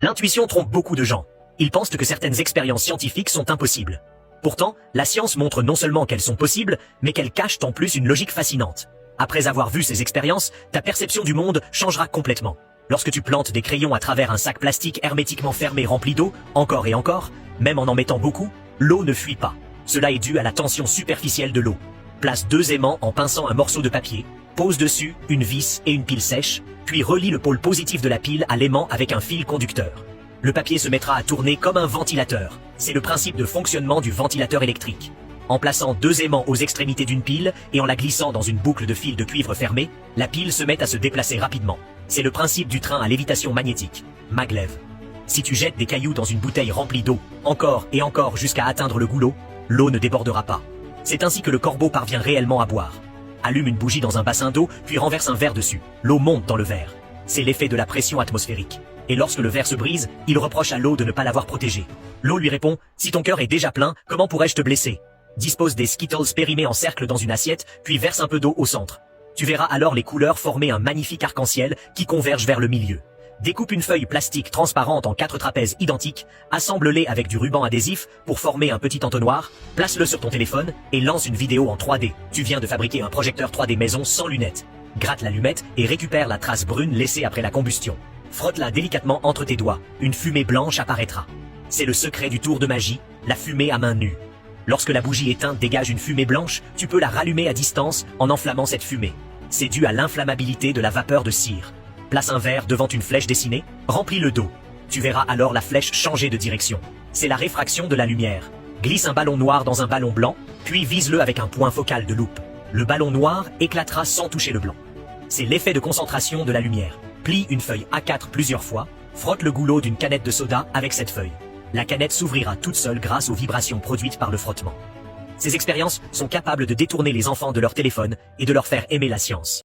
L'intuition trompe beaucoup de gens. Ils pensent que certaines expériences scientifiques sont impossibles. Pourtant, la science montre non seulement qu'elles sont possibles, mais qu'elles cachent en plus une logique fascinante. Après avoir vu ces expériences, ta perception du monde changera complètement. Lorsque tu plantes des crayons à travers un sac plastique hermétiquement fermé rempli d'eau, encore et encore, même en mettant beaucoup, l'eau ne fuit pas. Cela est dû à la tension superficielle de l'eau. Place 2 aimants en pinçant un morceau de papier, pose dessus une vis et une pile sèche, puis relie le pôle positif de la pile à l'aimant avec un fil conducteur. Le papier se mettra à tourner comme un ventilateur. C'est le principe de fonctionnement du ventilateur électrique. En plaçant 2 aimants aux extrémités d'une pile et en la glissant dans une boucle de fil de cuivre fermée, la pile se met à se déplacer rapidement. C'est le principe du train à lévitation magnétique, maglev. Si tu jettes des cailloux dans une bouteille remplie d'eau, encore et encore jusqu'à atteindre le goulot, l'eau ne débordera pas. C'est ainsi que le corbeau parvient réellement à boire. Allume une bougie dans un bassin d'eau, puis renverse un verre dessus. L'eau monte dans le verre. C'est l'effet de la pression atmosphérique. Et lorsque le verre se brise, il reproche à l'eau de ne pas l'avoir protégé. L'eau lui répond « Si ton cœur est déjà plein, comment pourrais-je te blesser ?» Dispose des Skittles périmés en cercle dans une assiette, puis verse un peu d'eau au centre. Tu verras alors les couleurs former un magnifique arc-en-ciel qui converge vers le milieu. Découpe une feuille plastique transparente en 4 trapèzes identiques, assemble-les avec du ruban adhésif pour former un petit entonnoir, place-le sur ton téléphone et lance une vidéo en 3D. Tu viens de fabriquer un projecteur 3D maison sans lunettes. Gratte l'allumette et récupère la trace brune laissée après la combustion. Frotte-la délicatement entre tes doigts, une fumée blanche apparaîtra. C'est le secret du tour de magie, la fumée à main nue. Lorsque la bougie éteinte dégage une fumée blanche, tu peux la rallumer à distance en enflammant cette fumée. C'est dû à l'inflammabilité de la vapeur de cire. Place un verre devant une flèche dessinée, remplis le dos. Tu verras alors la flèche changer de direction. C'est la réfraction de la lumière. Glisse un ballon noir dans un ballon blanc, puis vise-le avec un point focal de loupe. Le ballon noir éclatera sans toucher le blanc. C'est l'effet de concentration de la lumière. Plie une feuille A4 plusieurs fois, frotte le goulot d'une canette de soda avec cette feuille. La canette s'ouvrira toute seule grâce aux vibrations produites par le frottement. Ces expériences sont capables de détourner les enfants de leur téléphone et de leur faire aimer la science.